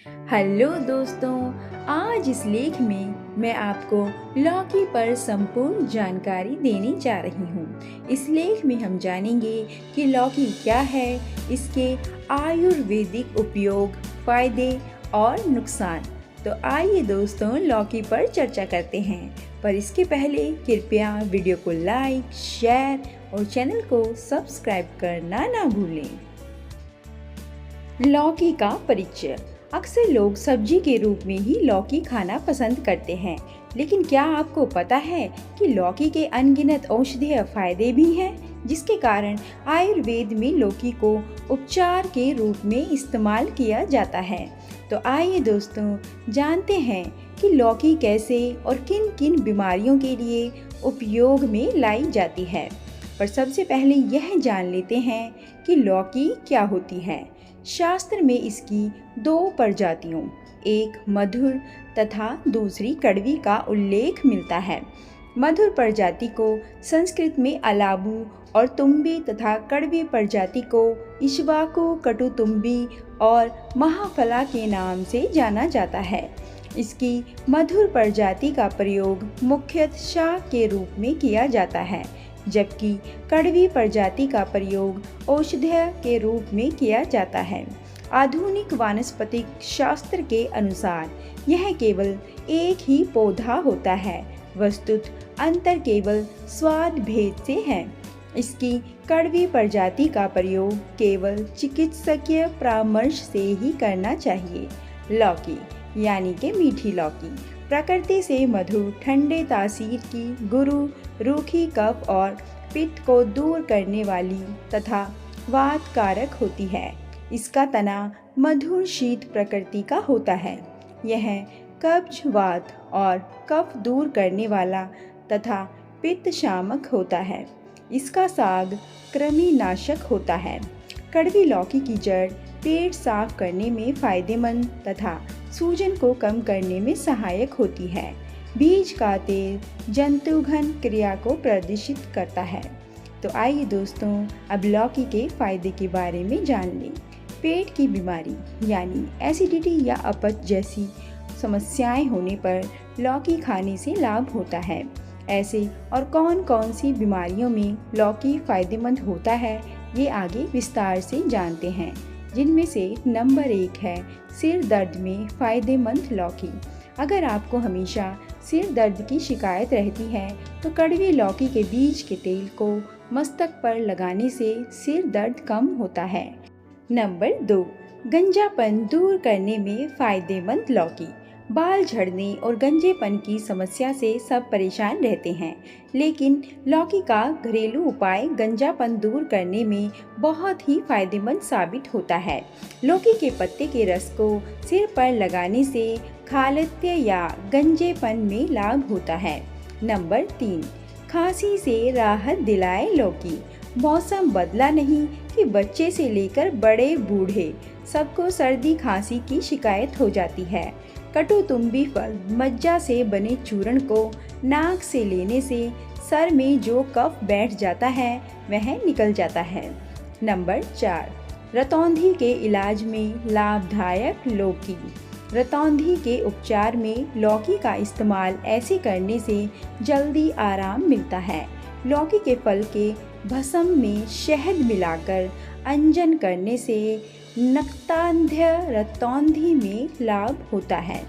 Hello दोस्तों, आज इस लेख में मैं आपको लौकी पर संपूर्ण जानकारी देने जा रही हूँ। इस लेख में हम जानेंगे कि लौकी क्या है, इसके आयुर्वेदिक उपयोग, फायदे और नुकसान। तो आइए दोस्तों लौकी पर चर्चा करते हैं। पर इसके पहले कृपया वीडियो को लाइक, शेयर और चैनल को सब्सक्राइब करना ना भूलें। लौकी का परिचय। अक्सर लोग सब्जी के रूप में ही लौकी खाना पसंद करते हैं, लेकिन क्या आपको पता है कि लौकी के अनगिनत औषधीय फायदे भी हैं, जिसके कारण आयुर्वेद में लौकी को उपचार के रूप में इस्तेमाल किया जाता है। तो आइए दोस्तों जानते हैं कि लौकी कैसे और किन किन बीमारियों के लिए उपयोग में लाई जाती है। पर सबसे पहले यह जान लेते हैं कि लौकी क्या होती है। शास्त्र में इसकी दो प्रजातियों, एक मधुर तथा दूसरी कड़वी का उल्लेख मिलता है। मधुर प्रजाति को संस्कृत में अलाबू और तुम्बी तथा कड़वी प्रजाति को इश्वाकु कटुतुम्बी और महाफला के नाम से जाना जाता है। इसकी मधुर प्रजाति का प्रयोग मुख्यतः शाक के रूप में किया जाता है, जबकि कड़वी प्रजाति का प्रयोग औषधीय के रूप में किया जाता है। आधुनिक वानस्पतिक शास्त्र के अनुसार यह केवल एक ही पौधा होता है, वस्तुतः अंतर केवल स्वाद भेद से है। इसकी कड़वी प्रजाति का प्रयोग केवल चिकित्सकीय परामर्श से ही करना चाहिए। लौकी यानी कि मीठी लौकी प्रकृति से मधुर, ठंडे तासीर की, गुरु, रूखी, कफ और पित्त को दूर करने वाली तथा वात कारक होती है। इसका तना मधुर शीत प्रकृति का होता है। यह कब्ज, वात और कफ दूर करने वाला तथा पित्त शामक होता है। इसका साग कृमिनाशक होता है। कड़वी लौकी की जड़ पेट साफ करने में फायदेमंद तथा सूजन को कम करने में सहायक होती है। बीज का तेल जंतुघन क्रिया को प्रदर्शित करता है। तो आइए दोस्तों अब लौकी के फायदे के बारे में जान लें। पेट की बीमारी यानी एसिडिटी या अपच जैसी समस्याएं होने पर लौकी खाने से लाभ होता है। ऐसे और कौन कौन सी बीमारियों में लौकी फायदेमंद होता है, ये आगे विस्तार से जानते हैं। जिनमें से नंबर 1 है सिर दर्द में फ़ायदेमंद लौकी। अगर आपको हमेशा सिर दर्द की शिकायत रहती है तो कड़वी लौकी के बीज के तेल को मस्तक पर लगाने से सिर दर्द कम होता है। नंबर 2, गंजापन दूर करने में फ़ायदेमंद लौकी। बाल झड़ने और गंजेपन की समस्या से सब परेशान रहते हैं, लेकिन लौकी का घरेलू उपाय गंजापन दूर करने में बहुत ही फायदेमंद साबित होता है। लौकी के पत्ते के रस को सिर पर लगाने से खालित्य या गंजेपन में लाभ होता है। नंबर 3, खांसी से राहत दिलाए लौकी। मौसम बदला नहीं कि बच्चे से लेकर बड़े बूढ़े सबको सर्दी खांसी की शिकायत हो जाती है। कटुतुम्बी फल मज्जा से बने चूर्ण को नाक से लेने से सर में जो कफ बैठ जाता है वह निकल जाता है। नंबर 4, रतौंधी के इलाज में लाभदायक लौकी। रतौंधी के उपचार में लौकी का इस्तेमाल ऐसे करने से जल्दी आराम मिलता है। लौकी के फल के भस्म में शहद मिलाकर अंजन करने से नक्तांध्य रतौंधी में लाभ होता है।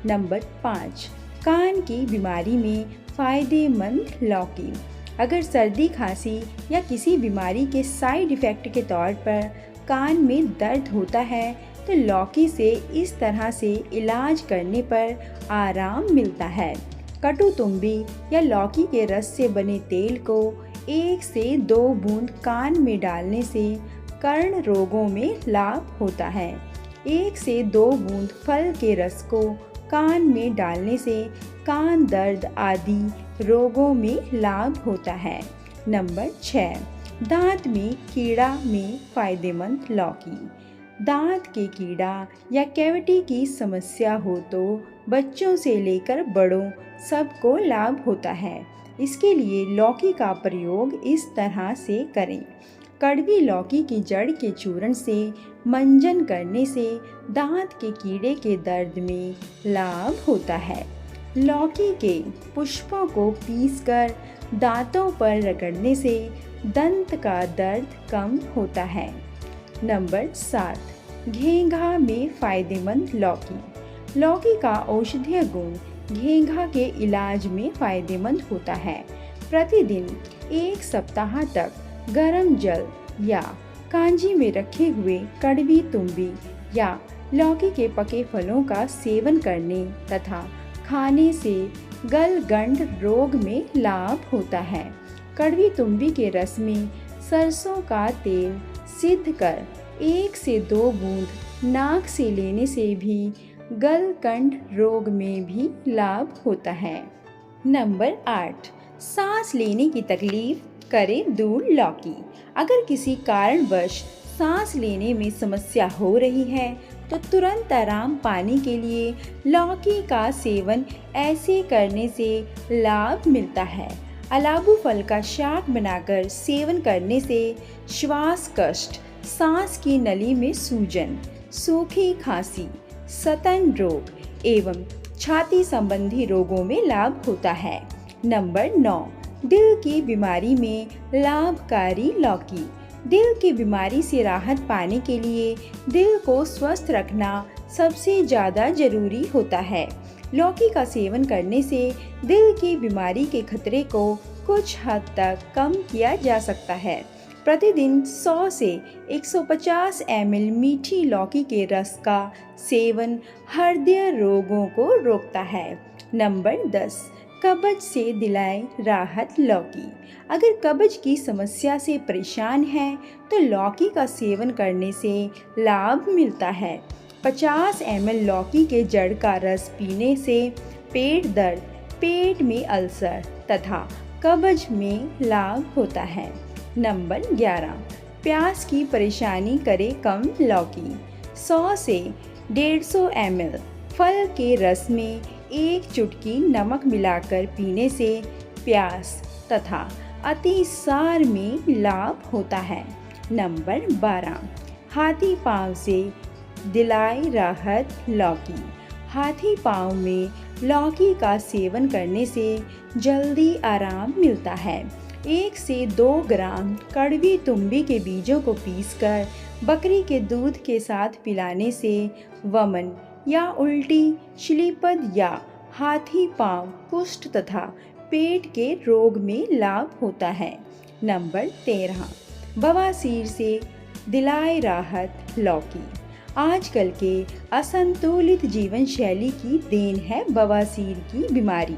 नंबर 5, कान की बीमारी में फ़ायदेमंद लौकी। अगर सर्दी खांसी या किसी बीमारी के साइड इफ़ेक्ट के तौर पर कान में दर्द होता है तो लौकी से इस तरह से इलाज करने पर आराम मिलता है। कटुतुम्बी या लौकी के रस से बने तेल को 1 से 2 बूंद कान में डालने से कर्ण रोगों में लाभ होता है। 1 से 2 बूंद फल के रस को कान में डालने से कान दर्द आदि रोगों में लाभ होता है। नंबर 6, दांत में कीड़ा में फ़ायदेमंद लौकी। दांत के कीड़ा या कैविटी की समस्या हो तो बच्चों से लेकर बड़ों सबको लाभ होता है। इसके लिए लौकी का प्रयोग इस तरह से करें। कड़वी लौकी की जड़ के चूर्ण से मंजन करने से दांत के कीड़े के दर्द में लाभ होता है। लौकी के पुष्पों को पीसकर दांतों पर रगड़ने से दंत का दर्द कम होता है। नंबर 7, घेंघा में फायदेमंद लौकी। लौकी का औषधीय गुण घेंघा के इलाज में फायदेमंद होता है। प्रतिदिन 1 सप्ताह तक गर्म जल या कांजी में रखे हुए कड़वी तुम्बी या लौकी के पके फलों का सेवन करने तथा खाने से गलगंड रोग में लाभ होता है। कड़वी तुम्बी के रस में सरसों का तेल सिद्ध कर 1 से 2 बूंद नाक से लेने से भी गलगंड रोग में भी लाभ होता है। नंबर 8, सांस लेने की तकलीफ करे दूर लौकी। अगर किसी कारणवश सांस लेने में समस्या हो रही है तो तुरंत आराम पाने के लिए लौकी का सेवन ऐसे करने से लाभ मिलता है। अलाबू फल का शाक बनाकर सेवन करने से श्वास कष्ट, सांस की नली में सूजन, सूखी खांसी, स्तन रोग एवं छाती संबंधी रोगों में लाभ होता है। नंबर 9, दिल की बीमारी में लाभकारी लौकी। दिल की बीमारी से राहत पाने के लिए दिल को स्वस्थ रखना सबसे ज़्यादा जरूरी होता है। लौकी का सेवन करने से दिल की बीमारी के खतरे को कुछ हद तक कम किया जा सकता है। प्रतिदिन 100 से 150 ml मीठी लौकी के रस का सेवन हृदय रोगों को रोकता है। नंबर 10, कब्ज से दिलाए राहत लौकी। अगर कब्ज की समस्या से परेशान हैं तो लौकी का सेवन करने से लाभ मिलता है। 50 ml लौकी के जड़ का रस पीने से पेट दर्द, पेट में अल्सर तथा कब्ज में लाभ होता है। नंबर 11, प्यास की परेशानी करे कम लौकी। 100 से 150 ml फल के रस में 1 चुटकी नमक मिलाकर पीने से प्यास तथा अतिसार में लाभ होता है। नंबर 12, हाथी पांव से दिलाए राहत लौकी। हाथी पांव में लौकी का सेवन करने से जल्दी आराम मिलता है। 1 से 2 ग्राम कड़वी तुम्बी के बीजों को पीसकर बकरी के दूध के साथ पिलाने से वमन या उल्टी, श्लीपद या हाथी पांव, कुष्ठ तथा पेट के रोग में लाभ होता है। नंबर 13, बवासीर से दिलाए राहत लौकी। आजकल के असंतुलित जीवन शैली की देन है बवासीर की बीमारी,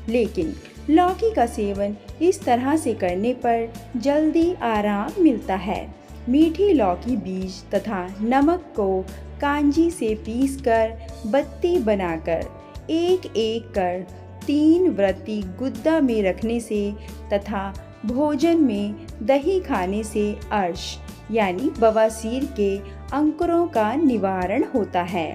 लेकिन लौकी का सेवन इस तरह से करने पर जल्दी आराम मिलता है। मीठी लौकी बीज तथा नमक को कांजी से पीसकर बत्ती बनाकर 1-1 कर 3 व्रती गुद्दा में रखने से तथा भोजन में दही खाने से अर्श यानी बवासीर के अंकुरों का निवारण होता है।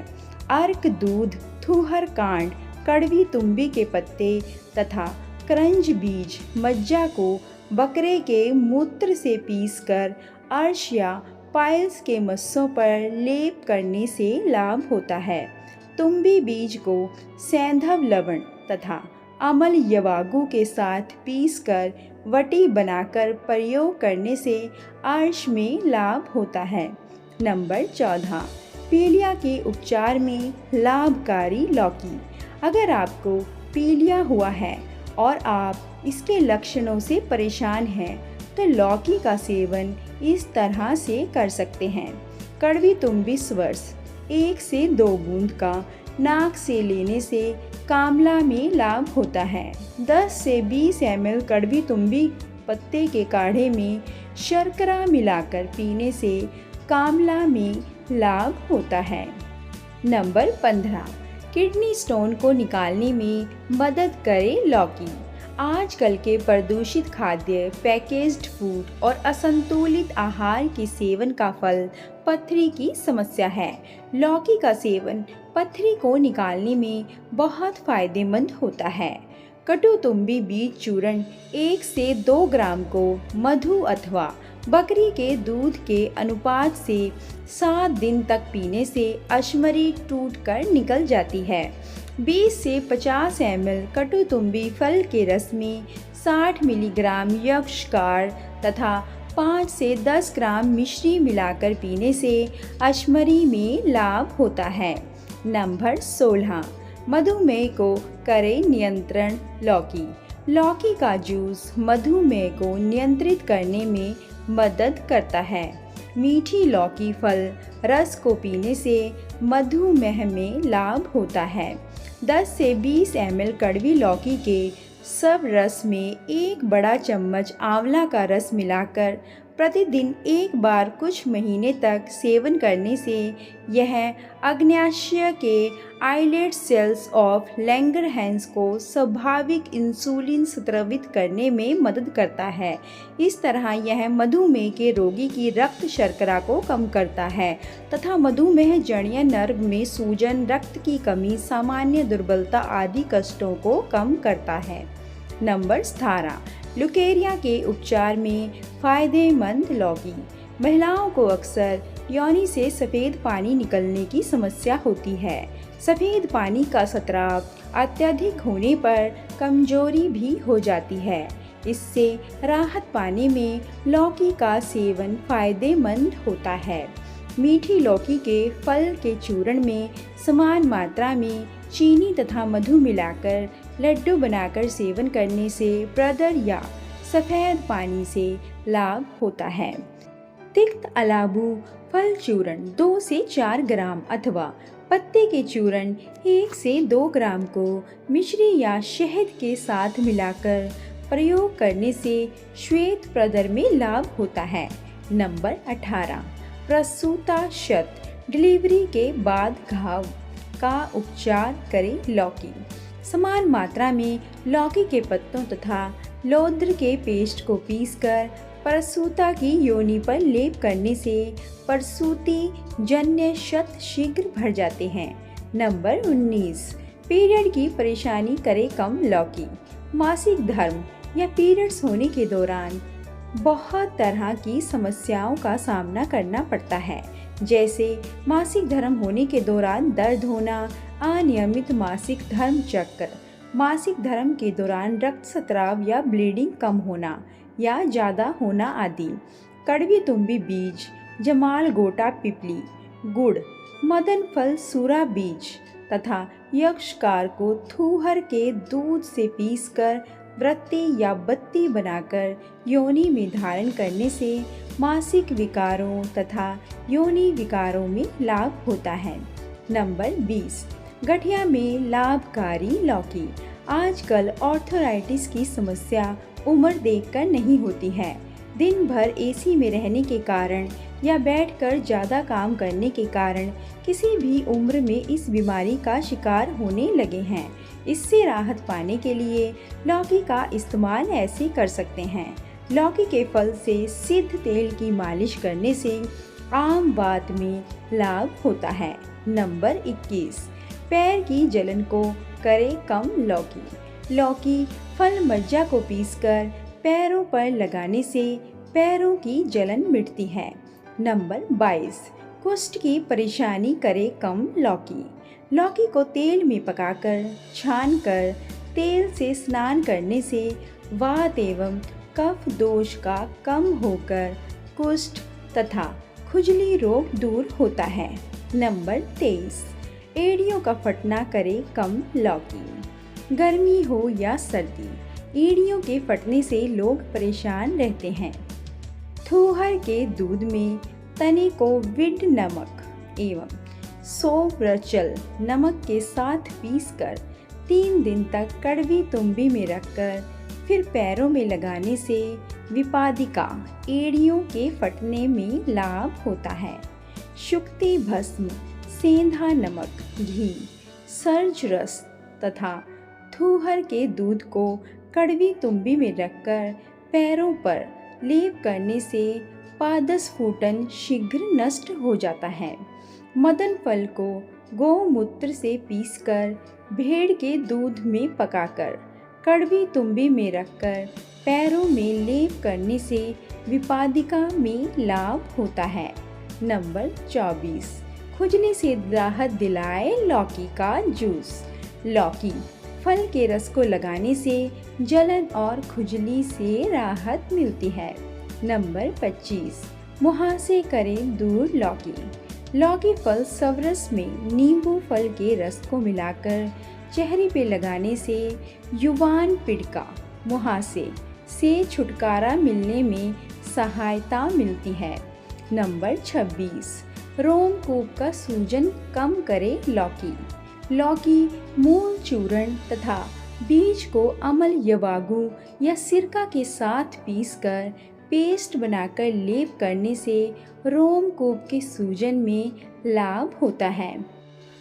अर्क दूध, थूहर कांड, कड़वी तुम्बी के पत्ते तथा करंज बीज मज्जा को बकरे के मूत्र से पीसकर अर्श या पाइल्स के मस्सों पर लेप करने से लाभ होता है। तुम्बी बीज को सैंधव लवण तथा अमल यवागु के साथ पीसकर वटी बनाकर प्रयोग करने से अर्श में लाभ होता है। नंबर 14, पीलिया के उपचार में लाभकारी लौकी। अगर आपको पीलिया हुआ है और आप इसके लक्षणों से परेशान हैं तो लौकी का सेवन इस तरह से कर सकते हैं। कड़वी तुम्बी स्वर्स 1 से 2 बूंद का नाक से लेने से कामला में लाभ होता है। 10 से 20 ml कड़वी तुम्बी पत्ते के काढ़े में शर्करा मिलाकर पीने से कामला में लाभ होता है। नंबर 15, किडनी स्टोन को निकालने में मदद करे लौकी। आजकल के प्रदूषित खाद्य, पैकेज्ड फूड और असंतुलित आहार के सेवन का फल पथरी की समस्या है। लौकी का सेवन पथरी को निकालने में बहुत फायदेमंद होता है। कटुतुम्बी बीज चूर्ण 1 से 2 ग्राम को मधु अथवा बकरी के दूध के अनुपात से 7 दिन तक पीने से अश्मरी टूटकर निकल जाती है। 20 से 50 ml कटुतुम्बी फल के रस में 60 मिलीग्राम यक्षकार तथा 5 से 10 ग्राम मिश्री मिलाकर पीने से अश्मरी में लाभ होता है। नंबर 16, मधुमेह को करे नियंत्रण। लौकी का जूस मधुमेह को नियंत्रित करने में मदद करता है। मीठी लौकी फल रस को पीने से मधुमेह में लाभ होता है। 10 से 20 ml कड़वी लौकी के सब रस में 1 बड़ा चम्मच आंवला का रस मिलाकर प्रतिदिन एक बार कुछ महीने तक सेवन करने से यह अग्न्याशय के आइलेट सेल्स ऑफ लैंगरहैंस को स्वाभाविक इंसुलिन स्रावित करने में मदद करता है। इस तरह यह मधुमेह के रोगी की रक्त शर्करा को कम करता है तथा मधुमेह जन्य नर्व में सूजन, रक्त की कमी, सामान्य दुर्बलता आदि कष्टों को कम करता है। नंबर 17, ल्यूकेरिया के उपचार में फायदेमंद लौकी। महिलाओं को अक्सर योनि से सफ़ेद पानी निकलने की समस्या होती है। सफ़ेद पानी का स्राव अत्यधिक होने पर कमजोरी भी हो जाती है। इससे राहत पाने में लौकी का सेवन फायदेमंद होता है। मीठी लौकी के फल के चूर्ण में समान मात्रा में चीनी तथा मधु मिलाकर लड्डू बनाकर सेवन करने से प्रदर या सफ़ेद पानी से लाभ होता है। तिक्त अलाबू फल चूर्ण 2 से 4 ग्राम अथवा पत्ते के चूर्ण 1 से 2 ग्राम को मिश्री या शहद के साथ मिलाकर प्रयोग करने से श्वेत प्रदर में लाभ होता है। नंबर 18, प्रसूताशय डिलीवरी के बाद घाव का उपचार करें। लौकी समान मात्रा में लौकी के पत्तों तथा लौद्र के पेस्ट को पीसकर प्रसूता की योनि पर लेप करने से प्रसूति जन्य क्षत शीघ्र भर जाते हैं। नंबर 19, पीरियड की परेशानी करे कम। लौकी मासिक धर्म या पीरियड्स होने के दौरान बहुत तरह की समस्याओं का सामना करना पड़ता है, जैसे मासिक धर्म होने के दौरान दर्द होना, अनियमित मासिक धर्म चक्र, मासिक धर्म के दौरान रक्तस्राव या ब्लीडिंग कम होना या ज़्यादा होना आदि। कड़वी तुम्बी बीज, जमाल गोटा पिपली, गुड़, मदन फल सूरा बीज तथा यक्षकार को थूहर के दूध से पीसकर वृत्ति या बत्ती बनाकर योनि में धारण करने से मासिक विकारों तथा योनि विकारों में लाभ होता है। नंबर 20, गठिया में लाभकारी। लौकी आजकल ऑर्थराइटिस की समस्या उम्र देखकर नहीं होती है। दिन भर एसी में रहने के कारण या बैठकर ज़्यादा काम करने के कारण किसी भी उम्र में इस बीमारी का शिकार होने लगे हैं। इससे राहत पाने के लिए लौकी का इस्तेमाल ऐसे कर सकते हैं। लौकी के फल से सिद्ध तेल की मालिश करने से आम बात में लाभ होता है। नंबर 21, पैर की जलन को करे कम। लौकी फल मज्जा को पीसकर पैरों पर लगाने से पैरों की जलन मिटती है। नंबर 22, कुष्ठ की परेशानी करे कम। लौकी को तेल में पकाकर छानकर तेल से स्नान करने से वात एवं कफ दोष का कम होकर कुष्ठ तथा खुजली रोग दूर होता है। नंबर 23, एड़ियों का फटना करे कम। लौकी गर्मी हो या सर्दी, एड़ियों के फटने से लोग परेशान रहते हैं। थूहर के दूध में तने को विड नमक एवं सोवरचल नमक के साथ पीसकर 3 दिन तक कड़वी तुम्बी में रखकर फिर पैरों में लगाने से विपादिका एड़ियों के फटने में लाभ होता है। शुक्ति भस्म, सेंधा नमक, घी, सर्ज रस तथा थूहर के दूध को कड़वी तुम्बी में रखकर पैरों पर लेप करने से पादस्फुटन शीघ्र नष्ट हो जाता है। मदन फल को गौमूत्र से पीसकर भेड़ के दूध में पकाकर कड़वी तुम्बी में रखकर पैरों में लेप करने से विपादिका में लाभ होता है। नंबर 24, खुजली से राहत दिलाए लौकी का जूस। लौकी फल के रस को लगाने से जलन और खुजली से राहत मिलती है। नंबर 25, मुहासे करें दूर लौकी। लौकी फल सवरस में नींबू फल के रस को मिलाकर चेहरे पे लगाने से युवान पिड़का मुहासे से छुटकारा मिलने में सहायता मिलती है। नंबर 26, रोमकूप का सूजन कम करे लौकी। लौकी मूल चूर्ण तथा बीज को अमल यवागु या सिरका के साथ पीसकर पेस्ट बनाकर लेप करने से रोमकूप के सूजन में लाभ होता है।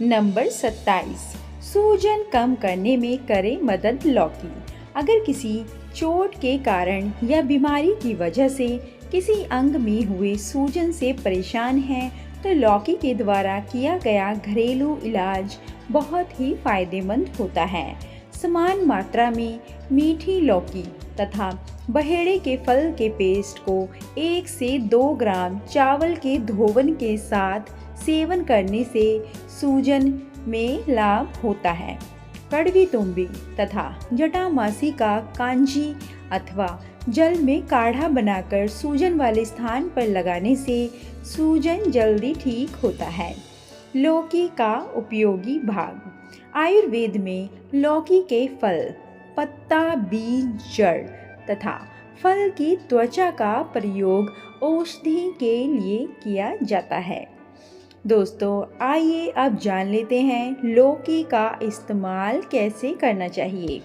नंबर 27, सूजन कम करने में करे मदद लौकी। अगर किसी चोट के कारण या बीमारी की वजह से किसी अंग में हुए सूजन से परेशान हैं तो लौकी के द्वारा किया गया घरेलू इलाज बहुत ही फायदेमंद होता है। समान मात्रा में मीठी लौकी तथा बहेड़े के फल के पेस्ट को 1 से 2 ग्राम चावल के धोवन के साथ सेवन करने से सूजन में लाभ होता है। कड़वी तुम्बी तथा जटामासी का कांजी अथवा जल में काढ़ा बनाकर सूजन वाले स्थान पर लगाने से सूजन जल्दी ठीक होता है। लौकी का उपयोगी भाग। आयुर्वेद में लौकी के फल, पत्ता, बीज, जड़ तथा फल की त्वचा का प्रयोग औषधि के लिए किया जाता है। दोस्तों, आइए अब जान लेते हैं लौकी का इस्तेमाल कैसे करना चाहिए।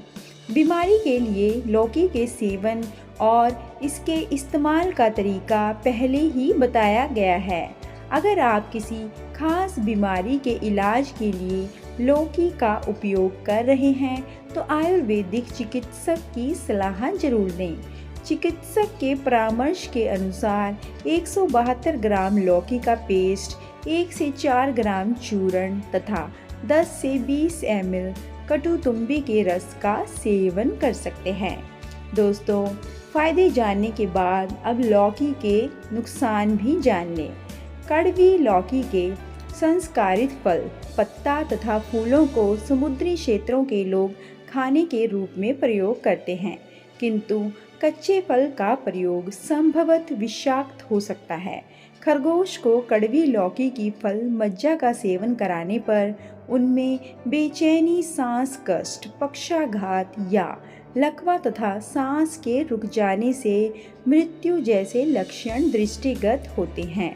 बीमारी के लिए लौकी के सेवन और इसके इस्तेमाल का तरीका पहले ही बताया गया है। अगर आप किसी खास बीमारी के इलाज के लिए लौकी का उपयोग कर रहे हैं तो आयुर्वेदिक चिकित्सक की सलाह जरूर लें। चिकित्सक के परामर्श के अनुसार 172 ग्राम लौकी का पेस्ट, 1 से 4 ग्राम चूर्ण तथा 10 से 20 ml कटुतुम्बी के रस का सेवन कर सकते हैं। दोस्तों, फायदे जानने के बाद अब लौकी के नुकसान भी जान लें। कड़वी लौकी के संस्कारित फल, पत्ता तथा फूलों को समुद्री क्षेत्रों के लोग खाने के रूप में प्रयोग करते हैं, किंतु कच्चे फल का प्रयोग संभवतः विषाक्त हो सकता है। खरगोश को कड़वी लौकी की फल मज्जा का सेवन कराने पर उनमें बेचैनी, सांस कष्ट, पक्षाघात या लकवा तथा सांस के रुक जाने से मृत्यु जैसे लक्षण दृष्टिगत होते हैं।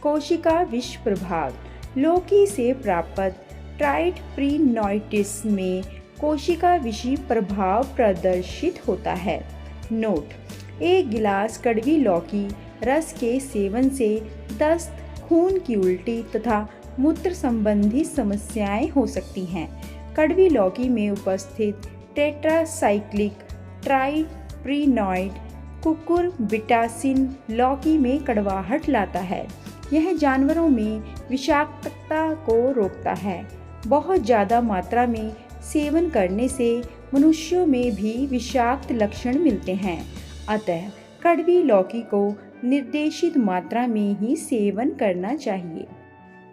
कोशिका विष प्रभाव। लौकी से प्राप्त ट्राइटप्रिनोइटिस में कोशिका विषी प्रभाव प्रदर्शित होता है। नोट: 1 गिलास कड़वी लौकी रस के सेवन से दस्त, खून की उल्टी तथा मूत्र संबंधी समस्याएं हो सकती हैं। कड़वी लौकी में उपस्थित टेट्रासाइक्लिक ट्राइप्रिनोइड कुकुरबिटासिन लौकी में कड़वाहट लाता है। यह जानवरों में विषाक्तता को रोकता है। बहुत ज़्यादा मात्रा में सेवन करने से मनुष्यों में भी विषाक्त लक्षण मिलते हैं। अतः कड़वी लौकी को निर्देशित मात्रा में ही सेवन करना चाहिए।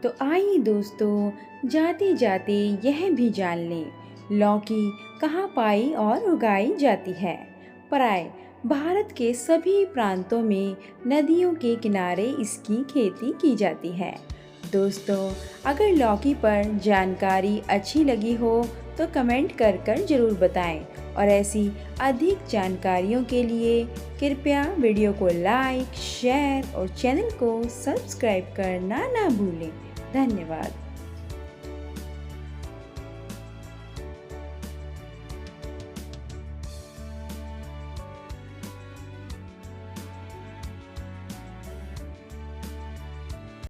तो आइए दोस्तों, जाते जाते यह भी जान लें लौकी कहाँ पाई और उगाई जाती है। प्राय भारत के सभी प्रांतों में नदियों के किनारे इसकी खेती की जाती है। दोस्तों, अगर लौकी पर जानकारी अच्छी लगी हो तो कमेंट कर ज़रूर बताएं और ऐसी अधिक जानकारियों के लिए कृपया वीडियो को लाइक, शेयर और चैनल को सब्सक्राइब करना ना भूलें। धन्यवाद।